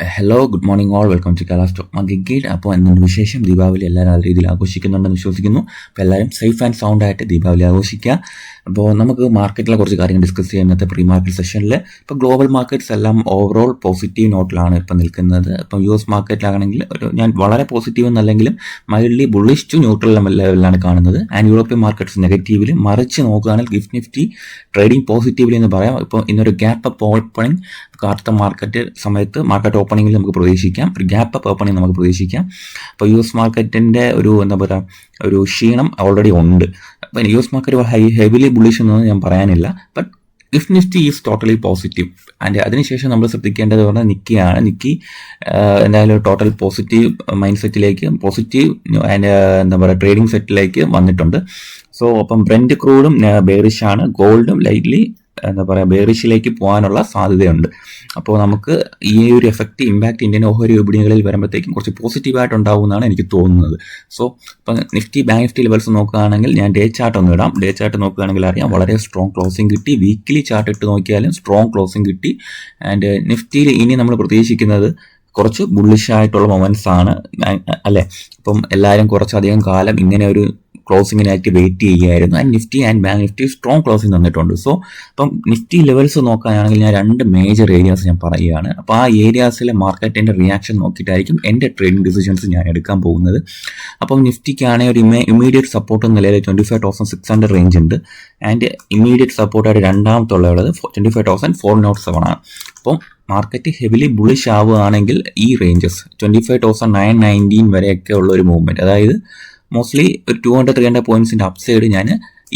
Hello good morning all welcome to Kerala stock market guide. അപ്പോൾ എന്തുകൊണ്ട് വിശേഷം? ദീപാവലി എല്ലാവരും നല്ല രീതിയിൽ ആഘോഷിക്കുന്നുണ്ടെന്ന് വിശ്വസിക്കുന്നു. അപ്പോൾ എല്ലാവരും സേഫ് ആൻഡ് സൗണ്ട് ആയിട്ട് ദീപാവലി ആഘോഷിക്കുക. അപ്പോൾ നമുക്ക് മാർക്കറ്റിലെ കുറച്ച് കാര്യങ്ങൾ ഡിസ്കസ് ചെയ്യാം ഇന്നത്തെ പ്രീ മാർക്കറ്റ് സെഷനിൽ. ഇപ്പോൾ ഗ്ലോബൽ മാർക്കറ്റ്സ് എല്ലാം ഓവറോൾ പോസിറ്റീവ് നോട്ടിലാണ് ഇപ്പോൾ നിൽക്കുന്നത്. ഇപ്പം US മാർക്കറ്റിലാണെങ്കിൽ ഞാൻ വളരെ പോസിറ്റീവ് എന്നല്ലെങ്കിലും മൈൽഡ്ലി ബുള്ളിഷ് ടു ന്യൂട്രൽ ലെവലിലാണ് കാണുന്നത്. ആൻഡ് യൂറോപ്യൻ മാർക്കറ്റ്സ് നെഗറ്റീവിൽ, മറിച്ച് നോക്കുകയാണെങ്കിൽ ഗിഫ്റ്റ് നിഫ്റ്റി ട്രേഡിംഗ് പോസിറ്റീവ്ലി എന്ന് പറയാം. ഇപ്പോൾ ഇന്നൊരു ഗ്യാപ്പ് അപ്പ് ഓപ്പണിംഗ് അടുത്ത മാർക്കറ്റ് സമയത്ത് മാർക്കറ്റ് ഓപ്പണിംഗിൽ നമുക്ക് പ്രതീക്ഷിക്കാം, ഒരു ഗ്യാപ്പ് അപ്പ് ഓപ്പണിംഗ് നമുക്ക് പ്രതീക്ഷിക്കാം. അപ്പോൾ US മാർക്കറ്റിൻ്റെ ഒരു എന്താ പറയുക, ഒരു ക്ഷീണം ഓൾറെഡി ഉണ്ട്. അപ്പം US മാർക്കറ്റ് ഹെവിലി ബുള്ളിഷ് എന്നൊന്നും ഞാൻ പറയാനില്ല. But gift Nifty is totally positive. And അതിനുശേഷം നമ്മൾ ശ്രദ്ധിക്കേണ്ടത് പറഞ്ഞാൽ നിക്കിയാണ്. നിക്കി എന്തായാലും ടോട്ടൽ പോസിറ്റീവ് മൈൻഡ് സെറ്റിലേക്ക്, പോസിറ്റീവ് ആൻഡ് എന്താ പറയുക ട്രേഡിംഗ് സെറ്റിലേക്ക് വന്നിട്ടുണ്ട്. സോ അപ്പം ബ്രെന്റ് ക്രൂഡും ബെയറിഷാണ്, ഗോൾഡും ലൈറ്റ്ലി എന്താ പറയുക ബെയറിഷിലേക്ക് പോകാനുള്ള സാധ്യതയുണ്ട്. അപ്പോൾ നമുക്ക് ഈ ഒരു എഫക്റ്റ് ഇമ്പാക്ട് ഇന്ത്യൻ ഓഹരി വിപണികളിൽ വരുമ്പോഴത്തേക്കും കുറച്ച് പോസിറ്റീവായിട്ട് ഉണ്ടാവുമെന്നാണ് എനിക്ക് തോന്നുന്നത്. സോ ഇപ്പം നിഫ്റ്റി ബാങ്ക് നിഫ്റ്റി ലെവൽസ് നോക്കുകയാണെങ്കിൽ ഞാൻ ഡേ ചാർട്ട് ഒന്ന് ഇടാം. ഡേ ചാർട്ട് നോക്കുകയാണെങ്കിൽ അറിയാം വളരെ സ്ട്രോങ് ക്ലോസിംഗ് കിട്ടി. വീക്കിലി ചാർട്ട് ഇട്ട് നോക്കിയാലും സ്ട്രോങ് ക്ലോസിംഗ് കിട്ടി. ആൻഡ് നിഫ്റ്റിയിൽ ഇനി നമ്മൾ പ്രതീക്ഷിക്കുന്നത് കുറച്ച് ബുള്ളിഷ് ആയിട്ടുള്ള മൊമെന്റ്സ് ആണ് അല്ലേ. അപ്പം എല്ലാവരും കുറച്ചധികം കാലം ഇങ്ങനെ ഒരു ക്ലോസിങ്ങിനായിട്ട് വെയിറ്റ് ചെയ്യുകയായിരുന്നു. And Nifty and bank Nifty strong closing തന്നിട്ടുണ്ട്. സോ അപ്പം നിഫ്റ്റി ലെവൽസ് നോക്കുകയാണെങ്കിൽ ഞാൻ രണ്ട് മേജർ ഏരിയാസ് ഞാൻ പറയുകയാണ്. അപ്പോൾ ആ ഏരിയാസിലെ മാർക്കറ്റിൻ്റെ റിയാക്ഷൻ നോക്കിയിട്ടായിരിക്കും എൻ്റെ ട്രേഡിംഗ് ഡിസിഷൻസ് ഞാൻ എടുക്കാൻ പോകുന്നത്. അപ്പം നിഫ്റ്റിക്കാണെങ്കിൽ ഒരു ഇമ്മീഡിയറ്റ് സപ്പോർട്ട് എന്ന നിലയിൽ 25,600 റേഞ്ച് ഉണ്ട്. ആൻഡ് ഇമ്മീഡിയറ്റ് സപ്പോർട്ടായിട്ട് രണ്ടാമത്തുള്ളത് 25,407 ആണ്. അപ്പം മാർക്കറ്റ് ഹെവിലി ബുള്ളിഷ് ആവുകയാണെങ്കിൽ ഈ റേഞ്ചസ് 25,919 വരെയൊക്കെ ഉള്ള ഒരു മൂവ്മെൻറ്റ്, അതായത് മോസ്റ്റ്ലി ഒരു 200-300 പോയിന്റ്സിൻ്റെ അപ്സൈഡ് ഞാൻ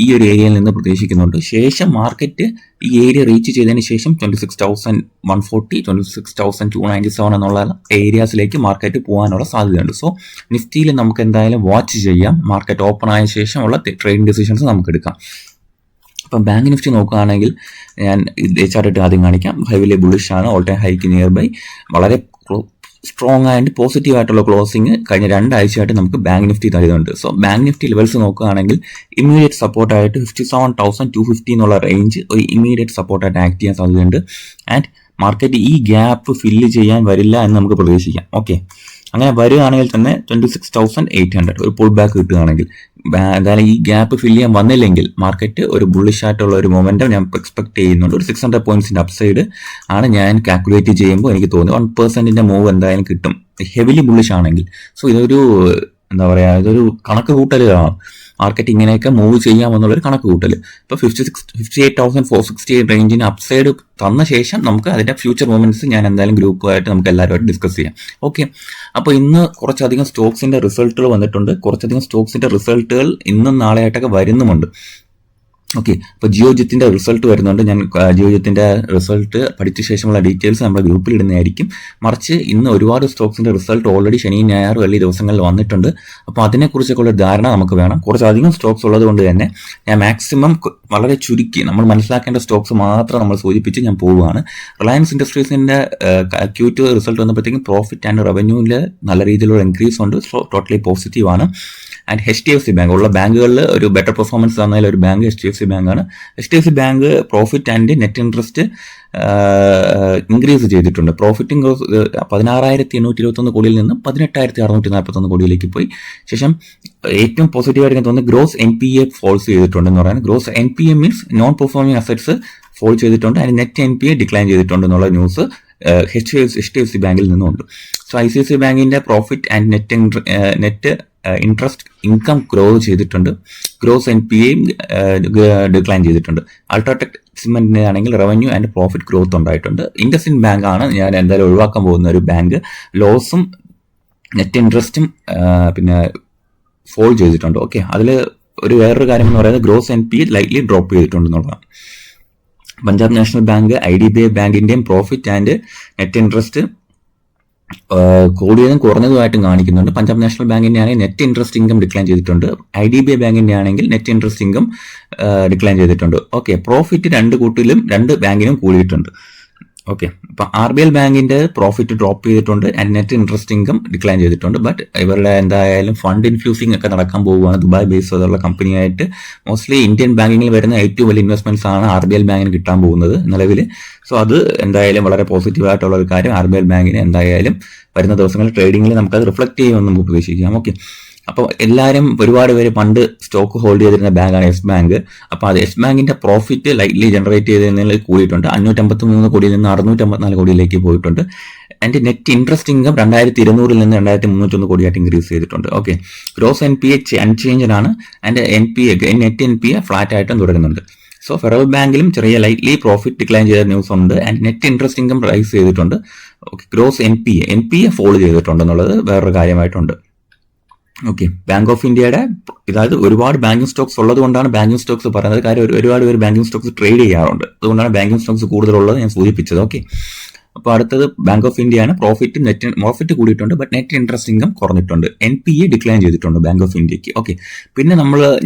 ഈ ഒരു ഏരിയയിൽ നിന്ന് പ്രതീക്ഷിക്കുന്നുണ്ട്. ശേഷം മാർക്കറ്റ് ഈ ഏരിയ റീച്ച് ചെയ്തതിന് ശേഷം 26,140, 26,297 എന്നുള്ള ഏരിയാസിലേക്ക് മാർക്കറ്റ് പോകാനുള്ള സാധ്യതയുണ്ട്. സോ നിഫ്റ്റിയിൽ നമുക്ക് എന്തായാലും വാച്ച് ചെയ്യാം. മാർക്കറ്റ് ഓപ്പൺ ആയ ശേഷമുള്ള ട്രേഡിംഗ് ഡിസിഷൻസ് നമുക്ക് എടുക്കാം. അപ്പം ബാങ്ക് നിഫ്റ്റി നോക്കുകയാണെങ്കിൽ ഞാൻ ചാർട്ട് ആദ്യം കാണിക്കാം. ഹെവിലി ബുള്ളിഷ് ആണ്, all time high near by, വളരെ സ്ട്രോങ് ആൻഡ് പോസിറ്റീവ് ആയിട്ടുള്ള ക്ലോസിംഗ് കഴിഞ്ഞ 2 ആഴ്ചയായിട്ട് നമുക്ക് ബാങ്ക് നിഫ്റ്റി തരുന്നുണ്ട്. സോ ബാങ്ക് നിഫ്റ്റി ലെവൽസ് നോക്കുകയാണെങ്കിൽ ഇമ്മീഡിയറ്റ് സപ്പോർട്ടായിട്ട് 57,250 എന്നുള്ള റേഞ്ച് ഒരു ഇമ്മീഡിയറ്റ് സപ്പോർട്ടായിട്ട് ആക്ട് ചെയ്യാൻ സാധ്യതയുണ്ട്. ആൻഡ് മാർക്കറ്റ് ഈ ഗ്യാപ്പ് ഫില്ല് ചെയ്യാൻ വരില്ല എന്ന് നമുക്ക് പ്രതീക്ഷിക്കാം. ഓക്കെ, അങ്ങനെ വരികയാണെങ്കിൽ തന്നെ 26,800 ഒരു പുൾ ബാക്ക് കിട്ടുകയാണെങ്കിൽ, എന്തായാലും ഈ ഗ്യാപ്പ് ഫില്ല് ചെയ്യാൻ വന്നില്ലെങ്കിൽ മാർക്കറ്റ് ഒരു ബുള്ളിഷ് ആയിട്ടുള്ള ഒരു മൊമെന്റം ഞാൻ എക്സ്പെക്ട് ചെയ്യുന്നുണ്ട്. ഒരു 600 പോയിന്റ്സിന്റെ അപ്സൈഡ് ആണ് ഞാൻ കാൽക്കുലേറ്റ് ചെയ്യുമ്പോൾ എനിക്ക് തോന്നുന്നു 1% മൂവ് എന്തായാലും കിട്ടും ഹെവിലി ബുള്ളിഷ് ആണെങ്കിൽ. സോ ഇതൊരു എന്താ പറയുക, ഇതൊരു കണക്ക് കൂട്ടലാണ്. മാർക്കറ്റ് ഇങ്ങനെയൊക്കെ മൂവ് ചെയ്യാമെന്നുള്ളൊരു കണക്ക് കൂട്ടൽ. ഇപ്പോൾ 58,468 റേഞ്ചിന് അപ്സൈഡ് തന്ന ശേഷം നമുക്ക് അതിൻ്റെ ഫ്യൂച്ചർ മൂവ്മെന്റ്സ് ഞാൻ എന്തായാലും ഗ്രൂപ്പുമായിട്ട് നമുക്ക് എല്ലാവരുമായിട്ട് ഡിസ്കസ് ചെയ്യാം. ഓക്കെ, അപ്പോൾ ഇന്ന് കുറച്ചധികം സ്റ്റോക്സിൻ്റെ റിസൾട്ടുകൾ വന്നിട്ടുണ്ട്. കുറച്ചധികം സ്റ്റോക്സിൻ്റെ റിസൾട്ടുകൾ ഇന്നും നാളെയായിട്ടൊക്കെ വരുന്നുമുണ്ട്. ഓക്കെ, അപ്പോൾ ജിയോജിത്തിൻ്റെ റിസൾട്ട് വരുന്നുണ്ട്. ഞാൻ ജിയോജിത്തിൻ്റെ റിസൾട്ട് പഠിച്ച ശേഷമുള്ള ഡീറ്റെയിൽസ് നമ്മുടെ ഗ്രൂപ്പിൽ ഇടുന്നതായിരിക്കും. മറിച്ച് ഇന്ന് ഒരുപാട് സ്റ്റോക്സിൻ്റെ റിസൾട്ട് ഓൾറെഡി ശനി ഞായർ വെള്ളി ദിവസങ്ങളിൽ വന്നിട്ടുണ്ട്. അപ്പോൾ അതിനെക്കുറിച്ചൊക്കെയുള്ള ധാരണ നമുക്ക് വേണം. കുറച്ചധികം സ്റ്റോക്സ് ഉള്ളത് കൊണ്ട് തന്നെ ഞാൻ മാക്സിമം വളരെ ചുരുക്കി നമ്മൾ മനസ്സിലാക്കേണ്ട സ്റ്റോക്സ് മാത്രം നമ്മൾ സൂചിപ്പിച്ച് ഞാൻ പോവുകയാണ്. റിലയൻസ് ഇൻഡസ്ട്രീസിൻ്റെ Q2 റിസൾട്ട് വന്നപ്പോഴത്തേക്കും പ്രോഫിറ്റ് ആൻഡ് റവന്യൂവിൽ നല്ല രീതിയിലുള്ള ഇൻക്രീസ് ഉണ്ട്. സോ ടോട്ടലി പോസിറ്റീവാണ്. ആൻഡ് HDFC ബാങ്ക് ഉള്ള ബാങ്കുകളിൽ ഒരു ബെറ്റർ പെർഫോമൻസ് തന്നതിൽ ഒരു ബാങ്ക് HDFC ബാങ്കാണ്. HDFC bank profit and net interest increase ചെയ്തിട്ടുണ്ട്. പ്രോഫിറ്റ് 16,821 കോടിയിൽ നിന്ന് 18,641 കോടിയിലേക്ക് പോയി. ശേഷം ഏറ്റവും പോസിറ്റീവായിട്ട് തോന്നുന്നത് ഗ്രോസ് NPA ഫോൾസ് ചെയ്തിട്ടുണ്ടെന്ന് പറയുന്നത്. Gross NPA means non performing assets fall ചെയ്തിട്ടുണ്ട്. ആൻഡ് നെറ്റ് NPA ഡിക്ലൈൻ ചെയ്തിട്ടുണ്ട് എന്നുള്ള ന്യൂസ് HDFC ബാങ്കിൽ നിന്നുമുണ്ട്. സോ ICICI ബാങ്കിന്റെ profit and net interest income grow ചെയ്തിട്ടുണ്ട്. ഗ്രോസ് NPA ഡിക്ലൈൻ ചെയ്തിട്ടുണ്ട്. അൾട്രാടെക് സിമെന്റിന്റെ ആണെങ്കിൽ റവന്യൂ ആൻഡ് പ്രോഫിറ്റ് ഗ്രോത്ത് ഉണ്ടായിട്ടുണ്ട്. ഇൻഡസ്ഇൻഡ് ബാങ്ക് ആണ് ഞാൻ എന്തായാലും ഒഴിവാക്കാൻ പോകുന്ന ഒരു ബാങ്ക്. ലോസും നെറ്റ് ഇൻട്രസ്റ്റും പിന്നെ ഫോൾ ചെയ്തിട്ടുണ്ട്. ഓക്കെ, അതിൽ ഒരു വേറൊരു കാര്യം എന്ന് പറയുന്നത് ഗ്രോസ് NPA ലൈറ്റ്ലി ഡ്രോപ്പ് ചെയ്തിട്ടുണ്ട് എന്നുള്ളതാണ്. പഞ്ചാബ് നാഷണൽ ബാങ്ക് IDBI ബാങ്കിന്റെയും പ്രോഫിറ്റ് ആൻഡ് നെറ്റ് ഇൻട്രസ്റ്റ് കൂടിയതും കുറഞ്ഞതുമായിട്ടും കാണിക്കുന്നുണ്ട്. പഞ്ചാബ് നാഷണൽ ബാങ്കിന്റെ ആണെങ്കിൽ നെറ്റ് ഇൻട്രസ്റ്റ് ഇൻകം ഡിക്ലൈൻ ചെയ്തിട്ടുണ്ട്. IDBI ബാങ്കിന്റെ ആണെങ്കിൽ നെറ്റ് ഇൻട്രസ്റ്റ് ഇൻകം ഡിക്ലൈൻ ചെയ്തിട്ടുണ്ട്. ഓക്കെ, പ്രോഫിറ്റ് രണ്ട് ബാങ്കിനും കൂടിയിട്ടുണ്ട്. ഓക്കെ, അപ്പം RBL ബാങ്കിന്റെ പ്രോഫിറ്റ് ഡ്രോപ്പ് ചെയ്തിട്ടുണ്ട് and net interest income decline ചെയ്തിട്ടുണ്ട്. ബട്ട് ഇവരുടെ എന്തായാലും ഫണ്ട് ഇൻഫ്യൂസിംഗ് ഒക്കെ നടക്കാൻ പോവുകയാണ്. ദുബായ് ബേസ് ചെയ്തുള്ള കമ്പനിയായിട്ട് മോസ്റ്റ്ലി ഇന്ത്യൻ ബാങ്കിങ്ങിൽ വരുന്ന ഏറ്റവും വലിയ ഇൻവെസ്റ്റ്മെന്റ്സ് ആണ് RBL ബാങ്കിന് കിട്ടാൻ പോകുന്നത് നിലവിൽ. സോ അത് എന്തായാലും വളരെ പോസിറ്റീവ് ആയിട്ടുള്ള ഒരു കാര്യം. RBL ബാങ്കിന് എന്തായാലും വരുന്ന ദിവസങ്ങളിൽ ട്രേഡിംഗിൽ നമുക്കത് റിഫ്ലക്ട് ചെയ്യുമെന്ന് നമുക്ക് പ്രതീക്ഷിക്കാം. ഓക്കെ, അപ്പോൾ എല്ലാവരും ഒരുപാട് പേര് പണ്ട് സ്റ്റോക്ക് ഹോൾഡ് ചെയ്തിരുന്ന ബാങ്കാണ് യെസ് ബാങ്ക്. അപ്പോൾ അത് യെസ് ബാങ്കിന്റെ പ്രോഫിറ്റ് ലൈറ്റ്ലി ജനറേറ്റ് ചെയ്തതിൽ കൂടിയിട്ടുണ്ട്. 553 കോടിയിൽ നിന്ന് 654 കോടിയിലേക്ക് പോയിട്ടുണ്ട്. ആൻഡ് നെറ്റ് ഇൻട്രസ്റ്റ് ഇൻകം 2200 നിന്ന് 2301 കോടിയായിട്ട് ഇൻക്രീസ് ചെയ്തിട്ടുണ്ട്. ഓക്കെ, ഗ്രോസ് NPA അൺചേഞ്ച്ഡ് ആണ്. ആൻഡ് നെറ്റ് NPA ഫ്ലാറ്റ് ആയിട്ടും തുടരുന്നുണ്ട്. സോ ഫെഡറൽ ബാങ്കിലും ചെറിയ ലൈറ്റ്ലി പ്രോഫിറ്റ് ഡിക്ലൈൻ ചെയ്ത ന്യൂസ് ഉണ്ട്. And net interest income rise ചെയ്തിട്ടുണ്ട്. ഓക്കെ, ഗ്രോസ് NPA ഫോളോ ചെയ്തിട്ടുണ്ടെന്നുള്ളത് വേറൊരു കാര്യമായിട്ടുണ്ട്. ഓക്കെ, ബാങ്ക് ഓഫ് ഇന്ത്യയുടെ അതായത് ഒരുപാട് ബാങ്കിങ് സ്റ്റോക്സ് ഉള്ളത് കൊണ്ടാണ് ബാങ്കിങ് സ്റ്റോക്സ് പറയുന്നത്. കാര്യം ഒരുപാട് പേര് ബാങ്കിങ് സ്റ്റോക്സ് ട്രേഡ് ചെയ്യാറുണ്ട്. അതുകൊണ്ടാണ് ബാങ്കിങ് സ്റ്റോക്സ് കൂടുതലുള്ളത് ഞാൻ സൂചിപ്പിച്ചത്. ഓക്കെ, അപ്പോൾ അടുത്തത് ബാങ്ക് ഓഫ് ഇന്ത്യ ആണ്. പ്രോഫിറ്റ് കൂടിയിട്ടുണ്ട്, ബട്ട് നെറ്റ് ഇൻട്രസ്റ്റ് ഇൻകം കുറഞ്ഞിട്ടുണ്ട്. NPA ഡിക്ലൈൻ ചെയ്തിട്ടുണ്ട് ബാങ്ക് ഓഫ് ഇന്ത്യക്ക്. ഓക്കെ, പിന്നെ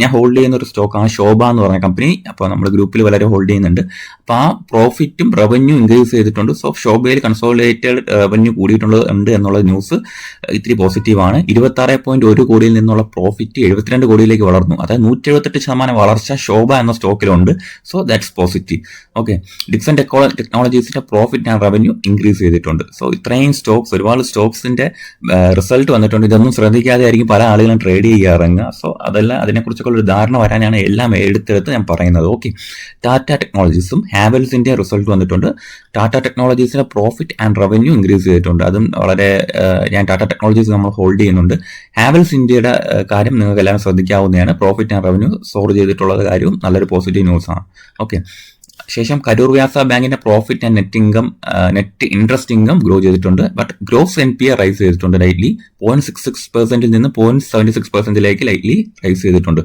ഞാൻ ഹോൾഡ് ചെയ്യുന്ന ഒരു സ്റ്റോക്കാണ് ശോഭ എന്ന് പറഞ്ഞ കമ്പനി. അപ്പോൾ നമ്മുടെ ഗ്രൂപ്പിൽ വളരെ ഹോൾഡ് ചെയ്യുന്നുണ്ട്. അപ്പോൾ ആ പ്രോഫിറ്റും റവന്യൂ ഇൻക്രീസ് ചെയ്തിട്ടുണ്ട്. സോ ശോഭയിൽ കൺസോളിഡേറ്റഡ് റവന്യൂ കൂടിയിട്ടുണ്ട് എന്നുള്ള ന്യൂസ് ഇത്തിരി പോസിറ്റീവാണ്. 26.1 കോടിയിൽ നിന്നുള്ള പ്രോഫിറ്റ് 72 കോടിയിലേക്ക് വളർന്നു. അതായത് 178% വളർച്ച ശോഭ എന്ന സ്റ്റോക്കിലുണ്ട്. So that's positive. Okay, Dixon ടെക്നോളജീസിന്റെ പ്രോഫിറ്റ് ആൻഡ് റവന്യൂ ഇൻക്രീസ് ചെയ്തിട്ടുണ്ട്. സോ ഇത്രയും സ്റ്റോക്സ്, ഒരുപാട് സ്റ്റോക്സിന്റെ റിസൾട്ട് വന്നിട്ടുണ്ട്. ഇതൊന്നും ശ്രദ്ധിക്കാതെ ആയിരിക്കും പല ആളുകളും ട്രേഡ് ചെയ്യാറുണ്ട്. സോ അതെല്ലാം അതിനെക്കുറിച്ചൊക്കെ ഒരു ധാരണ വരാനാണ് എല്ലാം എടുത്തെടുത്ത് ഞാൻ പറയുന്നത്. ഓക്കെ, ടാറ്റ ടെക്നോളജീസും ഹാവൽസിന്റെ റിസൾട്ട് വന്നിട്ടുണ്ട്. ടാറ്റ ടെക്നോളജീസിന്റെ പ്രോഫിറ്റ് ആൻഡ് റവന്യൂ ഇൻക്രീസ് ചെയ്തിട്ടുണ്ട്. അതും വളരെ ഞാൻ ടാറ്റ ടെക്നോളജീസ് നമ്മൾ ഹോൾഡ് ചെയ്യുന്നുണ്ട്. ഹാവൽസ് ഇന്ത്യയുടെ കാര്യം നിങ്ങൾക്ക് എല്ലാവരും ശ്രദ്ധിക്കാവുന്നതാണ്. പ്രോഫിറ്റ് ആൻഡ് റവന്യൂ സോർ ചെയ്തിട്ടുള്ളത് കാര്യവും നല്ലൊരു പോസിറ്റീവ് ന്യൂസാണ്. ഓക്കെ, ശേഷം കരൂർ വ്യാസ ബാങ്കിന്റെ profit and net interest income grow ചെയ്തിട്ടുണ്ട്. ബട്ട് ഗ്രോസ് NPA റൈസ് ചെയ്തിട്ടുണ്ട് ലൈറ്റ്ലി. 0.66% നിന്ന് 0.76% ലൈറ്റ്ലി റൈസ് ചെയ്തിട്ടുണ്ട്.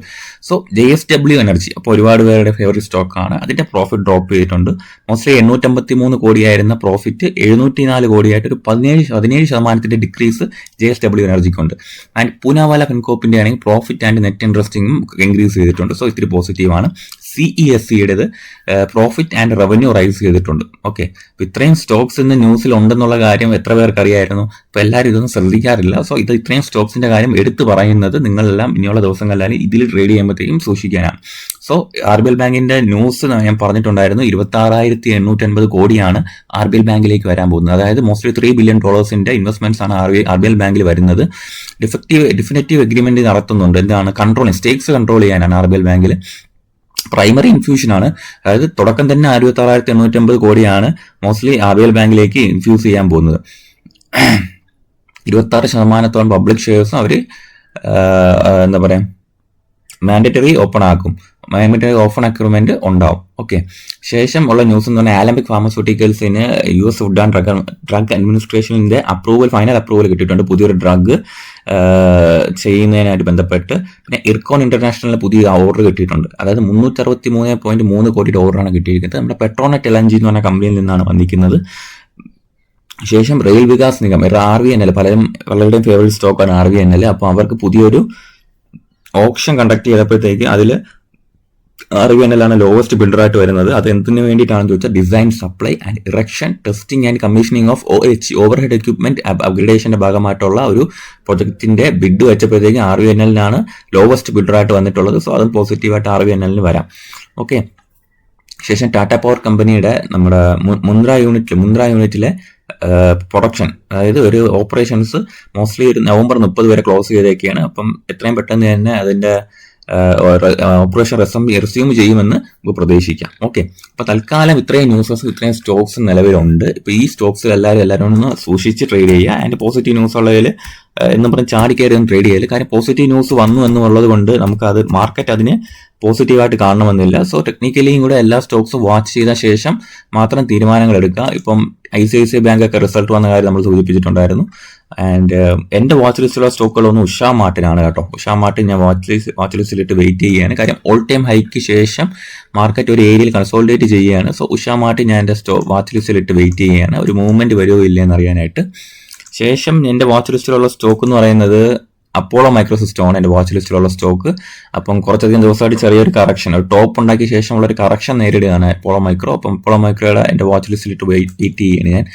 സോ JSW എനർജി അപ്പോൾ ഒരുപാട് പേരുടെ ഫേവറേറ്റ് സ്റ്റോക്കാണ്. അതിന്റെ പ്രോഫിറ്റ് ഡ്രോപ്പ് ചെയ്തിട്ടുണ്ട്. മോസ്റ്റ്ലി 853 കോടിയായിരുന്ന പ്രോഫിറ്റ് 704 കോടിയായിട്ട് ഒരു 17% ഡിക്രീസ് JSW എനർജിക്കുണ്ട്. ആൻഡ് പൂനാവാല ഫിൻകോപ്പിന്റെ ആണെങ്കിൽ profit and net interest income increase ചെയ്തിട്ടുണ്ട്. സോ ഇത്തിരി പോസിറ്റീവാണ്. CESCയുടേത് പ്രോഫിറ്റ് ആൻഡ് റവന്യൂ റൈസ് ചെയ്തിട്ടുണ്ട്. ഓക്കെ, അപ്പോൾ ഇത്രയും സ്റ്റോക്സ് ഇന്ന് ന്യൂസിൽ ഉണ്ടെന്നുള്ള കാര്യം എത്ര പേർക്ക് അറിയായിരുന്നു? അപ്പോൾ എല്ലാവരും ഇതൊന്നും ശ്രദ്ധിക്കാറില്ല. സോ ഇത്രയും സ്റ്റോക്സിന്റെ കാര്യം എടുത്തു പറയുന്നത് നിങ്ങളെല്ലാം ഇനിയുള്ള ദിവസങ്ങളിലാണ് ഇതിൽ ട്രേഡ് ചെയ്യുമ്പോഴത്തേക്കും സൂക്ഷിക്കാനാണ്. സോ RBL ബാങ്കിന്റെ ന്യൂസ് ഞാൻ പറഞ്ഞിട്ടുണ്ടായിരുന്നു. 26,850 കോടിയാണ് RBL ബാങ്കിലേക്ക് വരാൻ പോകുന്നത്. അതായത് മോസ്റ്റ്ലി $3 ബില്യൺ ഇൻവെസ്റ്റ്മെന്റ്സ് ആണ് RBL ബാങ്കിൽ വരുന്നത്. ഡിഫിനറ്റീവ് എഗ്രിമെന്റ് നടത്തുന്നുണ്ട്. എന്താണ്? സ്റ്റേക്സ് കൺട്രോൾ ചെയ്യാനാണ് RBL ബാങ്കിൽ. പ്രൈമറി ഇൻഫ്യൂഷൻ ആണ്. അതായത് തുടക്കം തന്നെ 66,850 കോടിയാണ് മോസ്റ്റ്ലി RBL ബാങ്കിലേക്ക് ഇൻഫ്യൂസ് ചെയ്യാൻ പോകുന്നത്. 26% പബ്ലിക് ഷെയർസും അവർ എന്താ പറയാ മാൻഡറ്ററി ഓപ്പൺ ആക്കും. മാൻഡറ്ററി ഓപ്പൺ അഗ്രിമെന്റ് ഉണ്ടാവും. ഓക്കെ, ശേഷം ഉള്ള ന്യൂസ് എന്ന് പറഞ്ഞാൽ ആലംബിക് ഫാർമസ്യൂട്ടിക്കൽസിന് US ഫുഡ് ആൻഡ് ഡ്രഗ് അഡ്മിനിസ്ട്രേഷനിന്റെ ഫൈനൽ അപ്രൂവൽ കിട്ടിയിട്ടുണ്ട്. പുതിയൊരു ഡ്രഗ് ചെയ്യുന്നതിനായിട്ട് ബന്ധപ്പെട്ട്. പിന്നെ ഇർക്കോൺ ഇന്റർനാഷണലിന് പുതിയ ഓർഡർ കിട്ടിയിട്ടുണ്ട്. അതായത് 363.3 കോടിയുടെ ഓർഡറാണ് കിട്ടിയിരിക്കുന്നത്. നമ്മുടെ പെട്രോനെറ്റ് LNG എന്ന് പറഞ്ഞ കമ്പനിയിൽ നിന്നാണ് വന്നിരിക്കുന്നത്. ശേഷം റെയിൽ വികാസ് നിഗം RVNL പലരുടെയും ഫേവറേറ്റ് സ്റ്റോക്കാണ് RVNL. അപ്പോൾ അവർക്ക് പുതിയൊരു ഓപ്ഷൻ കണ്ടക്ട് ചെയ്തപ്പോഴത്തേക്ക് അതിൽ RVNL ആണ് ലോവസ്റ്റ് ബിൽഡറായിട്ട് വരുന്നത്. അത് എന്തിനു വേണ്ടിയിട്ടാണെന്ന് ചോദിച്ചാൽ design, supply and erection, testing and commissioning of overhead equipment അപ്ഗ്രേഡേഷന്റെ ഭാഗമായിട്ടുള്ള ഒരു പ്രൊജക്ടിന്റെ ബിഡ് വെച്ചപ്പോഴത്തേക്ക് RVNL ലോവസ്റ്റ് ബിൽഡറായിട്ട് വന്നിട്ടുള്ളത്. സോ അതും പോസിറ്റീവായിട്ട് RVNL വരാം. ഓക്കെ, ശേഷം ടാറ്റ പവർ കമ്പനിയുടെ നമ്മുടെ മുന്ദ്ര യൂണിറ്റിലെ പ്രൊഡക്ഷൻ, അതായത് ഒരു ഓപ്പറേഷൻസ് മോസ്റ്റ്ലി ഒരു November 30 വരെ ക്ലോസ് ചെയ്തേക്കാണ്. അപ്പം എത്രയും പെട്ടെന്ന് തന്നെ അതിന്റെ ഓപ്പറേഷൻ റെസ്യൂം ചെയ്യുമെന്ന് നമുക്ക് പ്രതീക്ഷിക്കാം. ഓക്കെ, അപ്പൊ തൽക്കാലം ഇത്രയും ന്യൂസസ്, ഇത്രയും സ്റ്റോക്സ് നിലവിലുണ്ട്. ഇപ്പൊ ഈ സ്റ്റോക്സിൽ എല്ലാവരും ഒന്ന് സൂക്ഷിച്ച് ട്രേഡ് ചെയ്യുക. അതിന്റെ പോസിറ്റീവ് ന്യൂസ് ഉള്ളതിൽ എന്ന് പറഞ്ഞ് ചാടിക്കയറി ഒന്നും ട്രേഡ് ചെയ്യല്. കാര്യം പോസിറ്റീവ് ന്യൂസ് വന്നു എന്നുള്ളത് കൊണ്ട് നമുക്ക് അത് മാർക്കറ്റ് അതിന് പോസിറ്റീവായിട്ട് കാണണമെന്നില്ല. സോ ടെക്നിക്കലിയും കൂടെ എല്ലാ സ്റ്റോക്സും വാച്ച് ചെയ്ത ശേഷം മാത്രം തീരുമാനങ്ങൾ എടുക്കുക. ഇപ്പം ICICI ബാങ്ക് ഒക്കെ റിസൾട്ട് വന്ന കാര്യം നമ്മൾ സൂചിപ്പിച്ചിട്ടുണ്ടായിരുന്നു. ആൻഡ് എന്റെ വാച്ച് ലിസ്റ്റിലുള്ള സ്റ്റോക്കുകളൊന്നും ഉഷാ മാർട്ടിനാണ് കേട്ടോ. ഉഷാ മാർട്ടിൻ ഞാൻ വാച്ച് ലിസ്റ്റിലിട്ട് വെയിറ്റ് ചെയ്യുകയാണ്. കാര്യം ഓൾ ടൈം ഹൈക്ക് ശേഷം മാർക്കറ്റ് ഒരു ഏരിയയിൽ കൺസോളിഡേറ്റ് ചെയ്യുകയാണ്. സോ ഉഷാ മാർട്ടിൻ ഞാൻ എന്റെ വാച്ച് ലിസ്റ്റിലിട്ട് വെയിറ്റ് ചെയ്യുകയാണ്, ഒരു മൂവ്മെന്റ് വരുമോ ഇല്ലയെന്ന് അറിയാനായിട്ട്. ശേഷം എന്റെ വാച്ച് ലിസ്റ്റിലുള്ള സ്റ്റോക്ക് എന്ന് പറയുന്നത് അപ്പോളോ മൈക്രോസിസ്റ്റം ആണ് എൻ്റെ വാച്ച് ലിസ്റ്റിലുള്ള സ്റ്റോക്ക്. അപ്പം കുറച്ചധികം ദിവസമായിട്ട് ചെറിയൊരു കറക്ഷൻ, ഒരു ടോപ്പ് ഉണ്ടാക്കിയ ശേഷമുള്ള ഒരു കറക്ഷൻ നേരിടുകയാണ് അപ്പോളോ മൈക്രോ. അപ്പം അപ്പോളോ മൈക്രോയുടെ എൻ്റെ വാച്ച് ലിസ്റ്റിലിട്ട് വെയിറ്റ് ചെയ്യുകയാണ് ഞാൻ.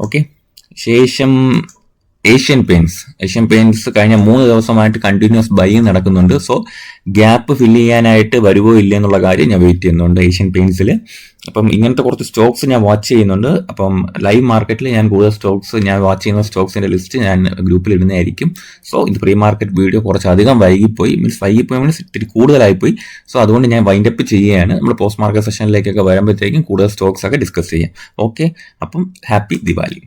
ഓക്കെ, ശേഷം ഏഷ്യൻ പെയിൻറ്റ്സ് കഴിഞ്ഞ 3 ദിവസമായിട്ട് കണ്ടിന്യൂസ് ബൈയിങ് നടക്കുന്നുണ്ട്. സോ ഗ്യാപ്പ് ഫില്ല് ചെയ്യാനായിട്ട് വരുമോ ഇല്ല എന്നുള്ള കാര്യം ഞാൻ വെയിറ്റ് ചെയ്യുന്നുണ്ട് ഏഷ്യൻ പെയിൻറ്റ്സിൽ. അപ്പം ഇങ്ങനത്തെ കുറച്ച് സ്റ്റോക്സ് ഞാൻ വാച്ച് ചെയ്യുന്നുണ്ട്. അപ്പം ലൈവ് മാർക്കറ്റിൽ ഞാൻ കൂടുതൽ സ്റ്റോക്സ്, ഞാൻ വാച്ച് ചെയ്യുന്ന സ്റ്റോക്സിൻ്റെ ലിസ്റ്റ് ഞാൻ ഗ്രൂപ്പിൽ ഇടുന്നതായിരിക്കും. സോ ഇത് പ്രീ മാർക്കറ്റ് വീഡിയോ കുറച്ചധികം വൈകിപ്പോയി മീൻസ് ഇത്തിരി കൂടുതലായിപ്പോയി. സോ അതുകൊണ്ട് ഞാൻ വൈൻഡപ്പ് ചെയ്യുകയാണ്. നമ്മൾ പോസ്റ്റ് മാർക്കറ്റ് സെഷനിലേക്കൊക്കെ വരുമ്പോഴത്തേക്കും കൂടുതൽ സ്റ്റോക്സ് ഒക്കെ ഡിസ്കസ് ചെയ്യാം. ഓക്കെ, അപ്പം ഹാപ്പി ദിവാലി.